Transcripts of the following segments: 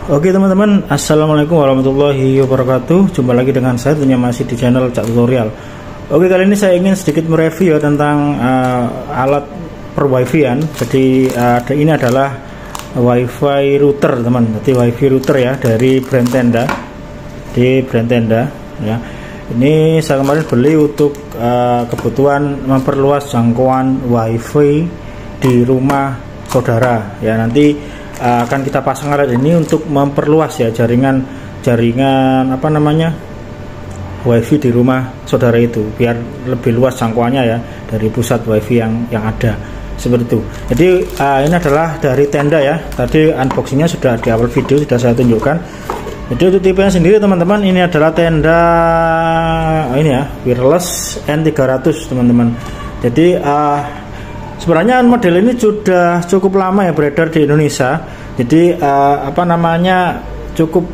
Oke teman-teman, assalamualaikum warahmatullahi wabarakatuh. Jumpa lagi dengan saya, tentunya masih di channel Cak Tutorial. Oke, kali ini saya ingin sedikit mereview tentang alat per wifi-an. Jadi ini adalah wifi router teman. Jadi wifi router ya dari brand Tenda. Di brand Tenda ya. Ini saya kemarin beli untuk kebutuhan memperluas jangkauan wifi di rumah saudara ya. Nanti akan kita pasang alat ini untuk memperluas ya jaringan apa namanya wifi di rumah saudara itu, biar lebih luas jangkauannya ya dari pusat wifi yang ada seperti itu. Jadi ini adalah dari Tenda ya. Tadi unboxingnya sudah di awal video sudah saya tunjukkan. Jadi untuk tipenya sendiri teman-teman, ini adalah Tenda ini ya, wireless N300 teman-teman. Jadi sebenarnya model ini sudah cukup lama ya beredar di Indonesia. Jadi apa namanya cukup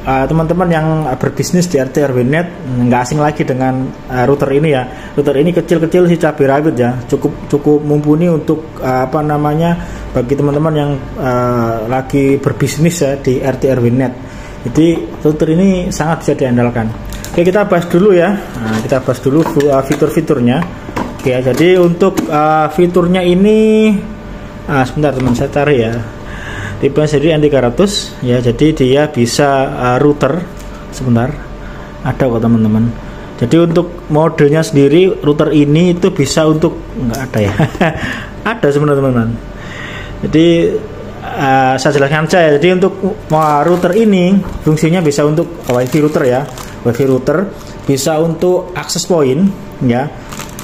teman-teman yang berbisnis di RT RW net nggak asing lagi dengan router ini ya. Router ini kecil-kecil sih, cabai rawit ya, cukup mumpuni untuk apa namanya bagi teman-teman yang lagi berbisnis ya di RT RW net. Jadi router ini sangat bisa diandalkan. Oke, kita bahas dulu ya. Kita bahas dulu fitur-fiturnya. Oke, jadi untuk fiturnya ini sebentar teman, saya tarik ya. Tipe seri N300 ya, jadi dia bisa router. Sebentar, ada kok teman-teman. Jadi untuk modenya sendiri router ini itu bisa untuk nggak ada ya. Ada sebenarnya teman-teman. Jadi saya jelaskan saja. Jadi untuk router ini fungsinya bisa untuk wifi router ya. Wifi router bisa untuk access point ya.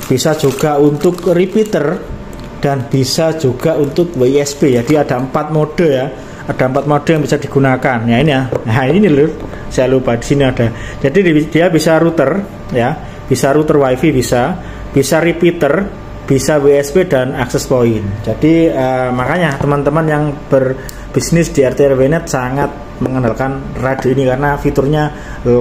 Bisa juga untuk repeater dan bisa juga untuk WISP ya. Dia ada 4 mode ya. Ada 4 mode yang bisa digunakan. Ya ini ya. Nah, ini loh. Saya lupa di sini ada. Jadi dia bisa router ya. Bisa router wifi bisa repeater, bisa WISP dan access point. Jadi makanya teman-teman yang berbisnis di RT RW net sangat mengandalkan radio ini karena fiturnya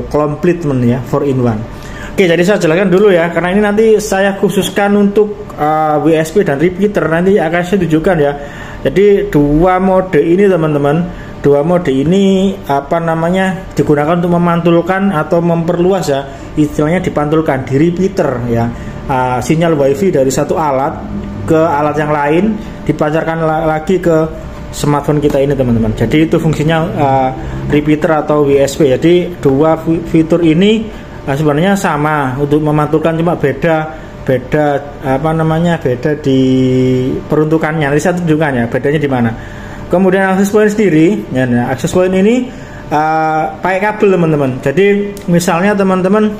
komplit teman ya, 4 in 1. Oke, jadi saya jelaskan dulu ya, karena ini nanti saya khususkan untuk WISP dan repeater, nanti akan saya tunjukkan ya. Jadi dua mode ini teman-teman, dua mode ini apa namanya digunakan untuk memantulkan atau memperluas ya, istilahnya dipantulkan di repeater ya, sinyal wifi dari satu alat ke alat yang lain dipancarkan lagi ke smartphone kita ini teman-teman. Jadi itu fungsinya repeater atau WISP. Jadi dua fitur ini sebenarnya sama untuk memantulkan, cuma beda apa namanya beda di peruntukannya. Nanti saya tunjukkan ya bedanya di mana. Kemudian access point sendiri ya, access point ini pakai kabel teman-teman. Jadi misalnya teman-teman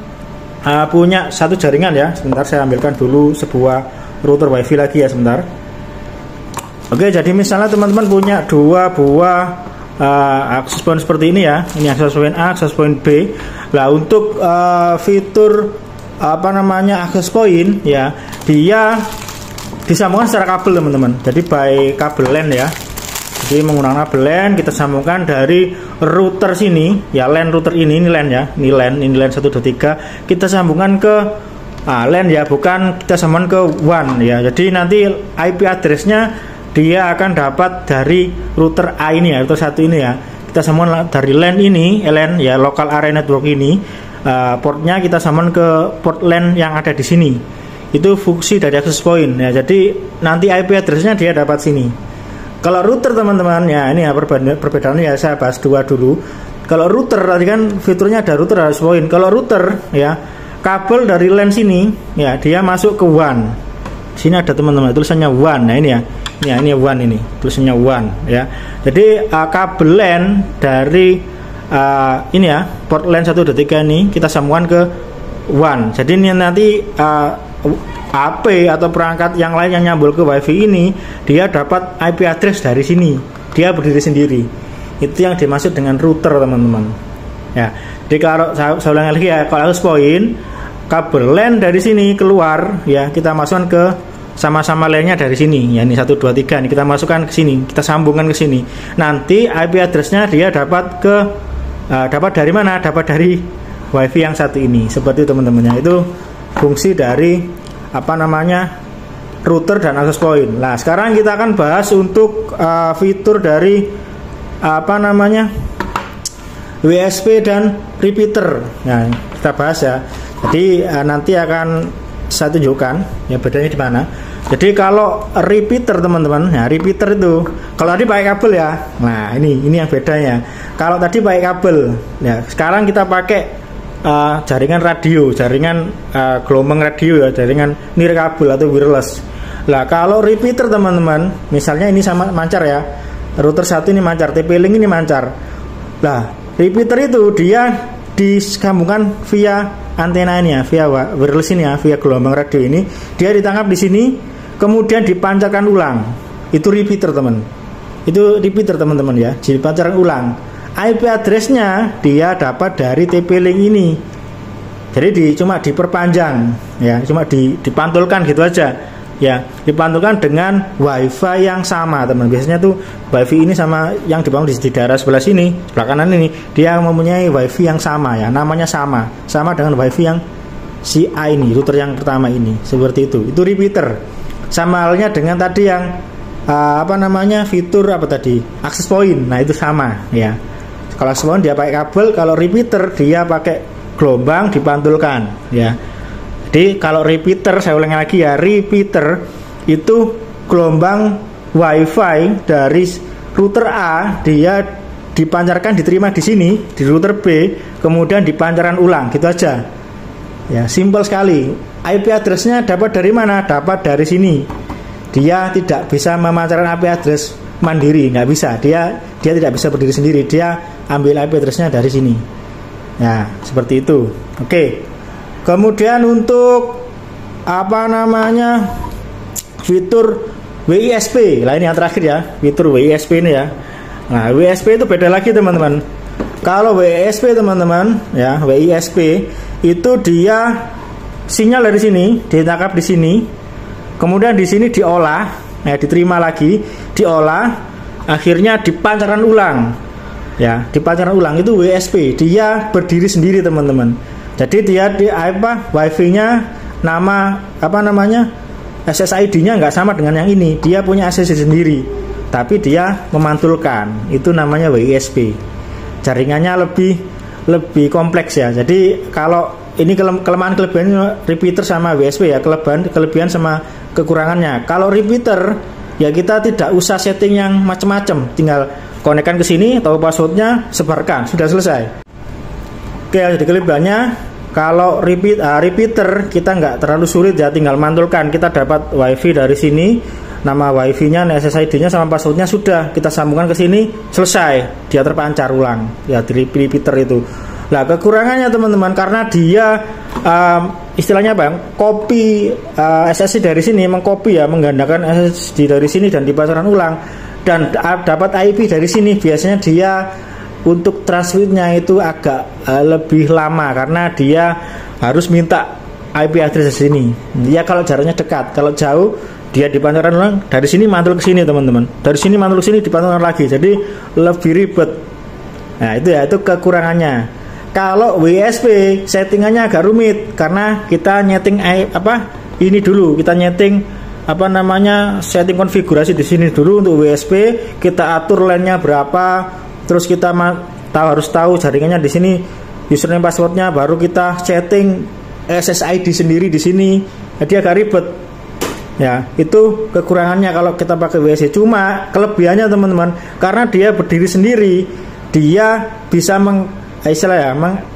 punya satu jaringan ya, sebentar saya ambilkan dulu sebuah router wifi lagi ya sebentar. Oke, jadi misalnya teman-teman punya dua buah access point seperti ini ya. Ini access point A, access point B. Lah untuk fitur apa namanya access point ya, dia disambungkan secara kabel teman-teman. Jadi by kabel LAN ya. Jadi menggunakan kabel LAN kita sambungkan dari router sini ya, LAN router ini LAN ya. Ini LAN 1 2 3. Kita sambungkan ke LAN ya, bukan kita sambungkan ke WAN ya. Jadi nanti IP address-nya dia akan dapat dari router A ini ya, router 1 ini ya. Kita sambungkan dari LAN ini, LAN ya, local area network ini, portnya kita sambungkan ke port LAN yang ada di sini. Itu fungsi dari access point ya. Jadi nanti IP address-nya dia dapat sini. Kalau router teman-teman ya, ini ya perbedaannya ya, saya bahas dua dulu. Kalau router tadi kan fiturnya ada router access point. Kalau router ya, kabel dari LAN sini ya, dia masuk ke WAN. Sini ada teman-teman tulisannya WAN. Nah ini ya. Ya, ini WAN, ini tulisannya WAN ya. Jadi kabel LAN dari ini ya, port LAN 1 2 3 ini kita sambungkan ke WAN. Jadi ini nanti HP atau perangkat yang lain yang nyambung ke wifi ini, dia dapat IP address dari sini. Dia berdiri sendiri. Itu yang dimaksud dengan router teman-teman. Ya. Jadi kalau saya ulangi lagi ya, kalau access point kabel LAN dari sini keluar ya, kita masukkan ke sama-sama lainnya dari sini ya, ini 1 2 3 ini kita masukkan ke sini, kita sambungkan ke sini. Nanti IP address-nya dia dapat dapat dari mana? Dapat dari wifi yang satu ini. Seperti itu teman-teman ya. Itu fungsi dari apa namanya router dan access point. Nah, sekarang kita akan bahas untuk fitur dari apa namanya WSP dan repeater. Nah, kita bahas ya. Jadi nanti akan saya tunjukkan ya bedanya di mana. Jadi kalau repeater teman-teman, ya repeater itu kalau tadi pakai kabel ya. Nah, ini yang bedanya. Kalau tadi pakai kabel, ya sekarang kita pakai jaringan radio, jaringan gelombang radio ya, jaringan nirkabel atau wireless. Lah kalau repeater teman-teman, misalnya ini sama mancar ya. Router satu ini mancar, TP-Link ini mancar. Lah, repeater itu dia disambungkan via antena ini ya, via wireless ini ya, via gelombang radio ini, dia ditangkap di sini, kemudian dipancarkan ulang. Itu repeater teman. Itu repeater teman-teman ya, dipancarkan ulang. IP address-nya dia dapat dari TP-Link ini. Jadi cuma diperpanjang ya, cuma dipantulkan gitu aja. Ya, dipantulkan dengan WiFi yang sama teman. Biasanya tuh WiFi ini sama yang dibangun di daerah sebelah sini, sebelah kanan ini, dia mempunyai WiFi yang sama ya, namanya sama dengan WiFi yang si A ini, router yang pertama ini, seperti itu. Itu repeater. Sama halnya dengan tadi yang fitur access point. Nah, itu sama ya. Kalau access point dia pakai kabel, kalau repeater dia pakai gelombang dipantulkan ya. Jadi kalau repeater, saya ulangi lagi ya, repeater itu gelombang WiFi dari router A, dia dipancarkan, diterima di sini di router B, kemudian dipancarkan ulang, gitu aja. Ya, simpel sekali. IP address-nya dapat dari mana? Dapat dari sini. Dia tidak bisa memancarkan IP address mandiri, nggak bisa. Dia tidak bisa berdiri sendiri. Dia ambil IP address-nya dari sini. Ya, seperti itu. Oke. Kemudian untuk fitur WISP. Lah ini yang terakhir ya, fitur WISP ini ya. Nah, WISP itu beda lagi teman-teman. Kalau WISP teman-teman ya, WISP itu dia sinyal dari sini ditangkap di sini. Kemudian di sini diolah, ya diterima lagi, diolah, akhirnya dipancarkan ulang. Ya, dipancarkan ulang itu WISP. Dia berdiri sendiri teman-teman. Jadi dia WiFi-nya SSID-nya nggak sama dengan yang ini. Dia punya SSID sendiri, tapi dia memantulkan. Itu namanya WISP. Jaringannya lebih kompleks ya. Jadi kalau ini kelebihan repeater sama WISP ya, kelebihan sama kekurangannya. Kalau repeater ya kita tidak usah setting yang macam-macam, tinggal konekkan ke sini, tahu passwordnya, sebarkan, sudah selesai. Oke, jadi kelebihannya kalau repeater kita nggak terlalu sulit ya, tinggal mantulkan. Kita dapat WiFi dari sini, nama WiFi-nya, SSID-nya sama passwordnya, sudah kita sambungkan ke sini, selesai, dia terpancar ulang ya di repeater itu. Nah, kekurangannya teman-teman, karena dia istilahnya copy SSID dari sini, mengcopy ya, menggandakan SSID dari sini dan dipancarkan ulang, dan dapat IP dari sini. Biasanya dia untuk transmitnya itu agak lebih lama, karena dia harus minta IP address di sini. Dia kalau jaraknya dekat, kalau jauh dia dipancarkan ulang dari sini mantul ke sini teman-teman. Dari sini mantul ke sini dipancarkan lagi. Jadi lebih ribet. Nah, itu ya, itu kekurangannya. Kalau WISP settingannya agak rumit, karena kita nyeting ini dulu, kita nyeting setting konfigurasi di sini dulu untuk WISP, kita atur line-nya berapa. Terus kita harus tahu jaringannya di sini, username passwordnya, baru kita setting SSID sendiri di sini. Jadi agak ribet. Ya, itu kekurangannya kalau kita pakai WISP. Cuma kelebihannya teman-teman, karena dia berdiri sendiri, dia bisa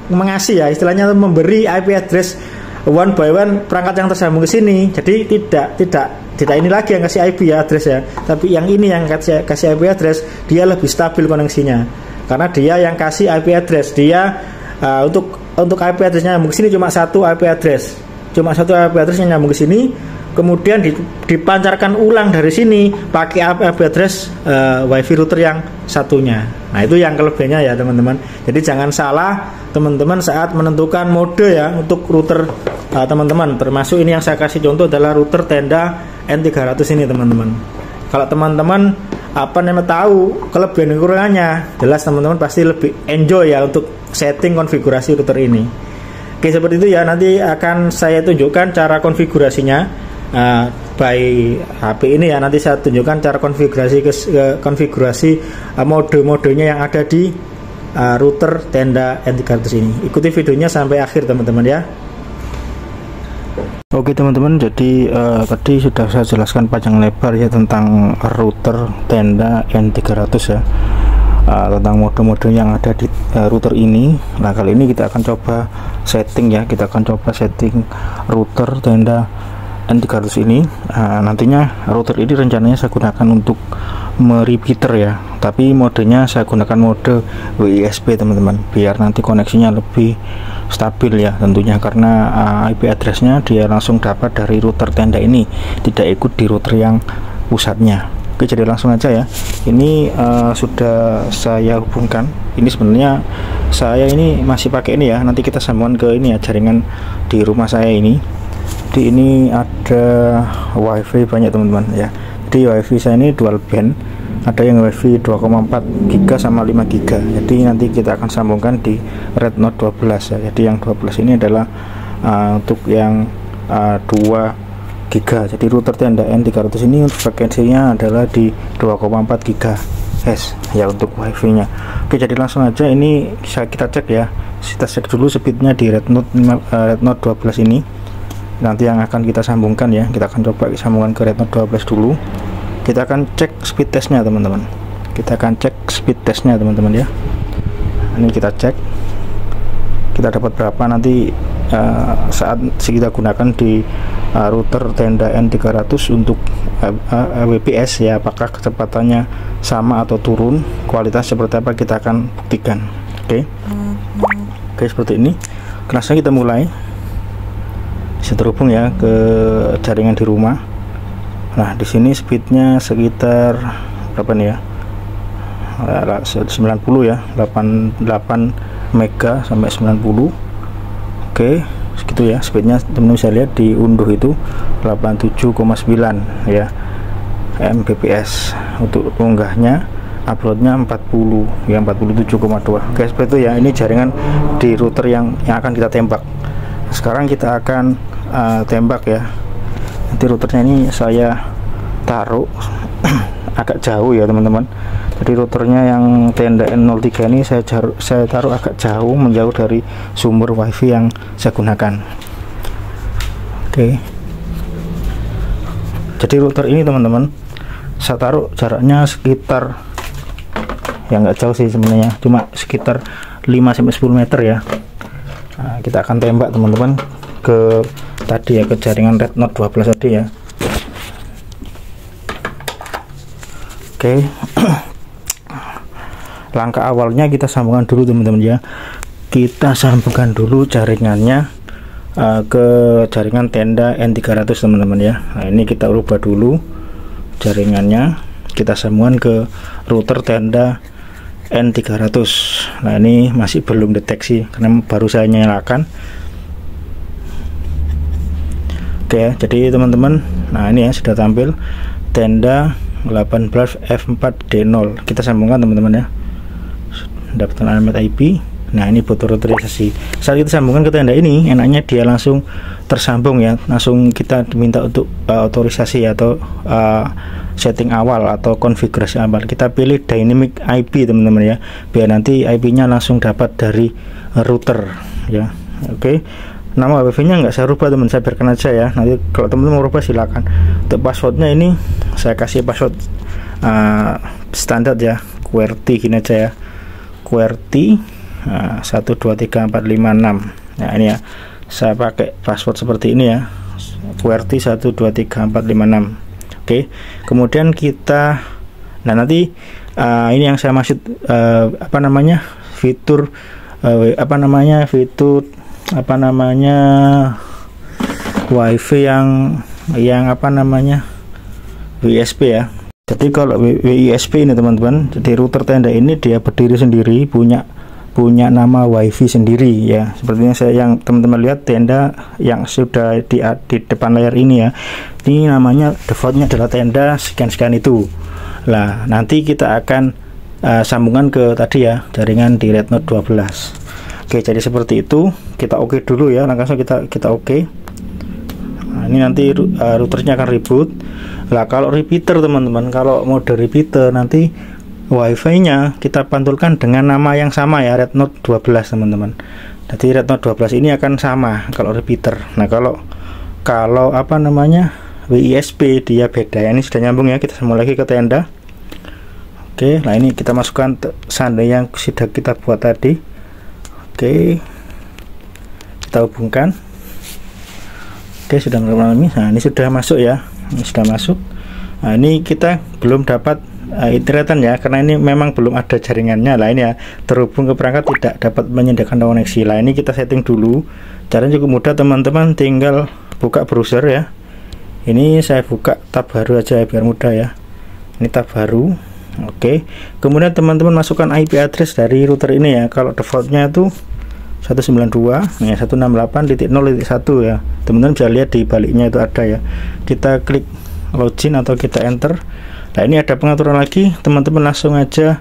mengasih ya, istilahnya memberi IP address one by one perangkat yang tersambung ke sini. Jadi tidak ini lagi yang kasih IP address ya, tapi yang ini yang kasih IP address, dia lebih stabil koneksinya, karena dia yang kasih IP address. Dia untuk IP addressnya nyambung ke sini cuma satu IP address, yang nyambung ke sini, kemudian dipancarkan ulang dari sini pakai IP address WiFi router yang satunya. Nah, itu yang kelebihannya ya teman-teman. Jadi jangan salah teman-teman saat menentukan mode ya untuk router teman-teman. Termasuk ini yang saya kasih contoh adalah router tenda N300 ini teman-teman. Kalau teman-teman tahu kelebihan dan kekurangannya, jelas teman-teman pasti lebih enjoy ya untuk setting konfigurasi router ini. Oke, seperti itu ya. Nanti akan saya tunjukkan cara konfigurasinya by HP ini ya. Nanti saya tunjukkan cara konfigurasi mode-modenya yang ada di router tenda N300 ini. Ikuti videonya sampai akhir teman-teman ya. Oke teman-teman, jadi tadi sudah saya jelaskan panjang lebar ya tentang router tenda N300 ya, tentang mode-mode yang ada di router ini. Nah kali ini kita akan coba setting ya, kita akan coba setting router tenda N300 ini. Nantinya router ini rencananya saya gunakan untuk merepeater ya, tapi modenya saya gunakan mode WISP teman-teman, biar nanti koneksinya lebih stabil ya tentunya, karena IP addressnya dia langsung dapat dari router tenda ini, tidak ikut di router yang pusatnya. Oke, jadi langsung aja ya. Ini sudah saya hubungkan. Ini sebenarnya saya ini masih pakai ini ya, nanti kita sambungkan ke ini ya, jaringan di rumah saya ini. Jadi ini ada wifi banyak teman-teman ya. Jadi wifi saya ini dual band, ada yang wifi 2,4 GB sama 5 GB. Jadi nanti kita akan sambungkan di Rednote 12 ya. Jadi yang 12 ini adalah untuk yang 2 GB. Jadi router tenda N300 ini frekuensinya adalah di 2,4 GHz ya untuk wifi nya. Oke, jadi langsung aja ini bisa kita cek ya. Kita cek dulu speednya di Rednote 12 ini. Nanti yang akan kita sambungkan ya, kita akan coba sambungkan ke Rednote 12 dulu. Kita akan cek speed testnya teman-teman, kita akan cek speed testnya teman-teman ya. Ini kita cek, kita dapat berapa nanti saat kita gunakan di router tenda N300 untuk WPS ya, apakah kecepatannya sama atau turun, kualitas seperti apa kita akan buktikan. Oke, seperti ini. Langsung kita mulai. Bisa terhubung ya ke jaringan di rumah. Nah di sini speednya sekitar berapa nih ya, 90 ya, 88 mega sampai 90. Oke, segitu ya speednya teman-teman bisa lihat di unduh itu 87,9 ya Mbps. Untuk unggahnya uploadnya 40 ya, 47,2. Oke, seperti itu ya. Ini jaringan di router yang akan kita tembak. Sekarang kita akan tembak ya. Nanti routernya ini saya taruh agak jauh ya teman-teman. Jadi routernya yang tenda N03 ini saya taruh agak jauh, menjauh dari sumber wifi yang saya gunakan. Oke, jadi router ini teman-teman saya taruh jaraknya sekitar ya nggak jauh sih sebenarnya, cuma sekitar 5-10 meter ya. Nah, kita akan tembak teman-teman ke tadi ya, ke jaringan Rednote 12 tadi ya. Oke. Langkah awalnya kita sambungkan dulu teman-teman ya. Kita sambungkan dulu jaringannya ke jaringan tenda N300 teman-teman ya. Nah, ini kita ubah dulu jaringannya, kita sambungkan ke router tenda N300. Nah ini masih belum deteksi karena baru saya nyalakan. Oke, jadi teman-teman, nah ini ya sudah tampil tenda 18F4D0. Kita sambungkan teman-teman ya, dapatkan alamat IP. Nah ini butuh otorisasi. Saat kita sambungkan ke tenda ini, enaknya dia langsung tersambung ya, langsung kita diminta untuk otorisasi atau setting awal atau konfigurasi awal. Kita pilih dynamic IP teman-teman ya, biar nanti IP-nya langsung dapat dari router ya. Oke, nama wifi-nya nggak saya rubah teman, saya biarkan aja ya. Nanti kalau teman-teman mau rubah silakan. Untuk passwordnya ini saya kasih password standar ya, QWERTY gini aja ya, QWERTY 123456. Nah ini ya, saya pakai password seperti ini ya, QWERTY 123456. Oke, kemudian kita, nah nanti ini yang saya maksud apa namanya, fitur wifi yang apa namanya WISP ya. Jadi kalau WISP ini teman-teman, jadi router tenda ini dia berdiri sendiri, punya nama wifi sendiri ya. Sepertinya saya yang teman-teman lihat tenda yang sudah di depan layar ini ya, ini namanya defaultnya adalah tenda sekian-sekian itu. Nah nanti kita akan sambungan ke tadi ya, jaringan di Rednote 12. Oke, jadi seperti itu. Kita oke dulu ya, langsung kita oke. Nah, ini nanti routernya akan reboot. Lah kalau repeater teman-teman, kalau mode repeater nanti WiFi-nya kita pantulkan dengan nama yang sama ya, Rednote 12 teman-teman. Jadi Rednote 12 ini akan sama kalau repeater. Nah kalau apa namanya WISP dia beda ya. Ini sudah nyambung ya, kita sambung lagi ke tenda. Oke, nah ini kita masukkan sandi yang sudah kita buat tadi. Oke, kita hubungkan. Oke, sudah mengalami. Nah ini sudah masuk ya, ini sudah masuk. Nah ini kita belum dapat internetan ya, karena ini memang belum ada jaringannya. Lah ini ya, terhubung ke perangkat tidak dapat menyediakan koneksi. Lah ini kita setting dulu. Caranya cukup mudah teman-teman, tinggal buka browser ya. Ini saya buka tab baru aja biar mudah ya. Ini tab baru. Oke, kemudian teman-teman masukkan IP address dari router ini ya. Kalau defaultnya itu 192 ya, 168.0.1 ya. Teman-teman bisa lihat di baliknya itu ada ya. Kita klik login atau kita enter. Nah ini ada pengaturan lagi, teman-teman langsung aja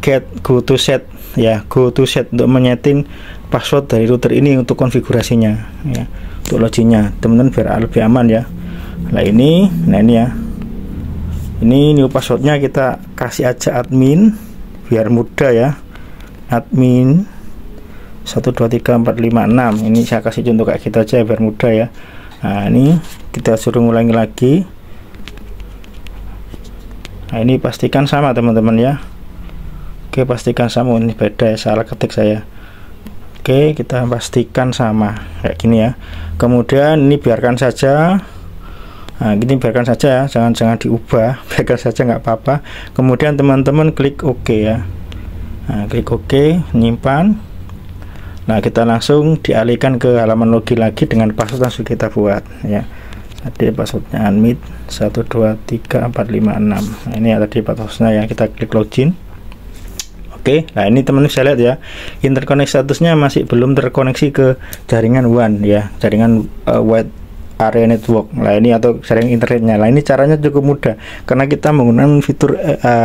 get go to set ya, go to set untuk menyeting password dari router ini untuk konfigurasinya ya, untuk loginnya teman-teman biar lebih aman ya. Nah ini ya, ini new passwordnya kita kasih aja admin biar mudah ya, admin 123456. Ini saya kasih contoh kayak gitu aja biar mudah ya. Nah ini kita suruh ngulangi lagi. Nah ini pastikan sama teman-teman ya. Oke, pastikan sama. Ini beda ya, salah ketik saya. Oke, kita pastikan sama kayak gini ya. Kemudian ini biarkan saja. Nah gini biarkan saja ya, jangan diubah, biarkan saja nggak apa-apa. Kemudian teman-teman klik OK ya. Nah klik OK, nyimpan. Nah kita langsung dialihkan ke halaman login lagi dengan password yang sudah kita buat ya. Tadi passwordnya admin 123456. Nah ini ya tadi passwordnya ya, kita klik login. Oke, nah ini teman-teman bisa lihat ya, interconnect statusnya masih belum terkoneksi ke jaringan WAN ya, jaringan wide area network. Nah ini atau jaringan internetnya. Nah ini caranya cukup mudah karena kita menggunakan fitur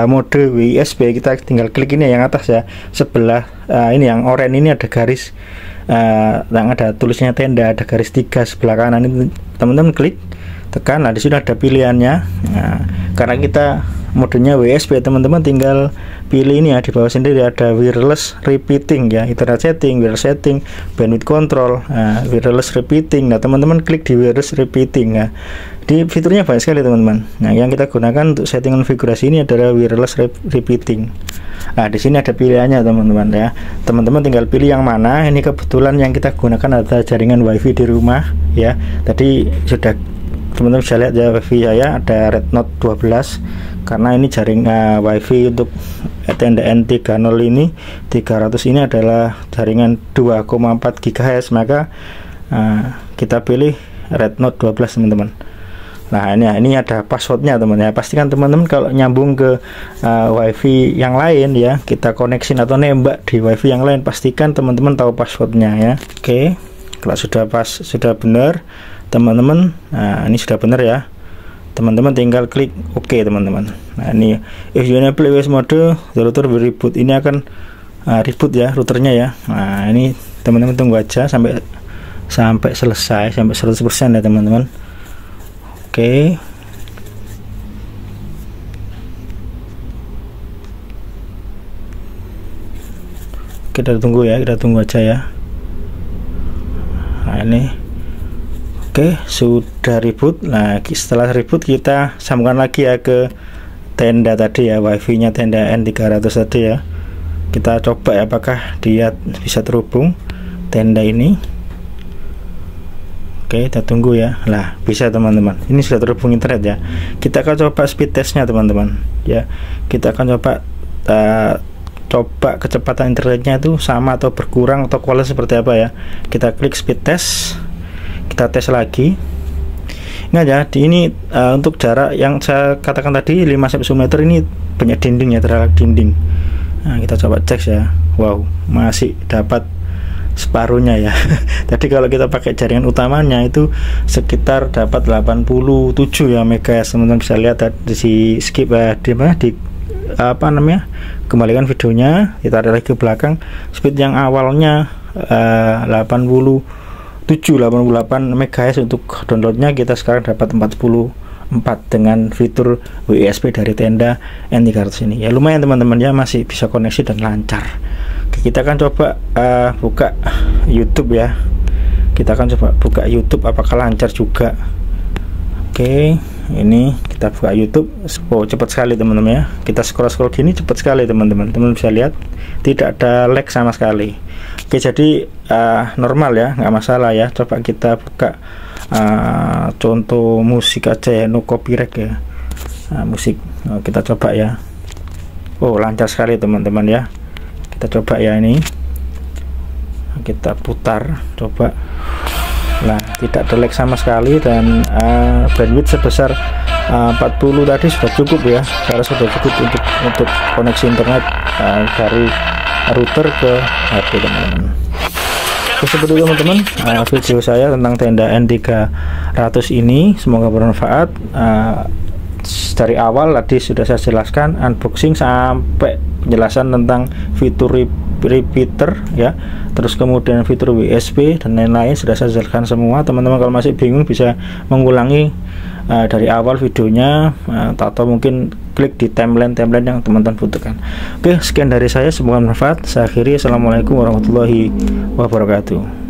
mode WISP. Kita tinggal klik ini yang atas ya, sebelah ini yang oranye ini ada garis yang ada tulisnya tenda, ada garis 3 sebelah kanan. Ini teman-teman klik, tekan. Nah di sini ada pilihannya. Nah, karena kita modenya WISP teman-teman tinggal pilih ini ya, di bawah sendiri ada wireless repeating ya, internet setting, wireless setting, bandwidth control, wireless repeating. Nah teman-teman klik di wireless repeating ya. Di fiturnya banyak sekali teman-teman. Nah yang kita gunakan untuk setting konfigurasi ini adalah wireless repeating. Nah di sini ada pilihannya teman-teman ya. Teman-teman tinggal pilih yang mana. Ini kebetulan yang kita gunakan adalah jaringan WiFi di rumah ya. Tadi sudah teman-teman bisa lihat ya, WiFi saya ada Rednote 12 karena ini jaringan WiFi untuk tenda N30 ini 300 ini adalah jaringan 2,4 GHz, maka kita pilih Rednote 12 teman-teman. Nah ini ada passwordnya teman ya. Pastikan teman-teman kalau nyambung ke WiFi yang lain ya, kita koneksi atau nembak di WiFi yang lain, pastikan teman-teman tahu passwordnya ya. Oke, kalau sudah benar teman-teman, nah ini sudah benar ya, teman-teman tinggal klik OK teman-teman. Nah ini if you enable WIS mode the router will reboot, ini akan reboot ya routernya ya. Nah ini teman-teman tunggu aja sampai selesai, sampai 100% ya teman-teman. Oke, kita tunggu ya, kita tunggu aja ya. Nah ini oke, sudah reboot. Nah setelah reboot kita sambungkan lagi ya ke tenda tadi ya, WiFi nya tenda N300 tadi ya. Kita coba ya apakah dia bisa terhubung tenda ini. Oke, kita tunggu ya. Lah bisa teman-teman, ini sudah terhubung internet ya. Kita akan coba speed testnya teman-teman ya. Kita akan coba kecepatan internetnya itu sama atau berkurang atau kualitas seperti apa ya. Kita klik speed test, kita tes lagi. Ingat ya, ini untuk jarak yang saya katakan tadi 5-10 meter ini banyak dinding ya, terhadap dinding. Nah kita coba cek ya. Wow, masih dapat separuhnya ya. Tadi kalau kita pakai jaringan utamanya itu sekitar dapat 87 ya megahertz. Teman-teman bisa lihat di skip di apa namanya, kembalikan videonya, kita tarik lagi ke belakang. Speed yang awalnya 88 MHz untuk downloadnya, kita sekarang dapat dengan fitur USB dari tenda N300 ini. Ya lumayan teman-teman ya, masih bisa koneksi dan lancar. Oke, kita akan coba buka YouTube ya. Kita akan coba buka YouTube apakah lancar juga. Oke, ini kita buka YouTube. Oh, cepat sekali teman-teman ya. Kita scroll gini cepat sekali teman-teman. Teman bisa lihat tidak ada lag sama sekali. Oke, jadi normal ya, nggak masalah ya. Coba kita buka contoh musik aja ya, no copyright ya. Musik. Kita coba ya. Oh, lancar sekali teman-teman ya. Kita coba ya, ini kita putar coba. Nah, tidak ada lag sama sekali, dan bandwidth sebesar 40 tadi sudah cukup ya. Saya rasa sudah cukup untuk koneksi internet dari router ke HP teman-teman. Seperti itu teman-teman, video saya tentang tenda N300 ini semoga bermanfaat. Dari awal tadi sudah saya jelaskan, unboxing sampai penjelasan tentang fitur repeater ya, terus kemudian fitur USB dan lain-lain sudah saya jelaskan semua. Teman-teman kalau masih bingung bisa mengulangi dari awal videonya, atau mungkin klik di timeline yang teman-teman butuhkan. Oke, sekian dari saya, semoga bermanfaat. Saya akhiri, assalamualaikum warahmatullahi wabarakatuh.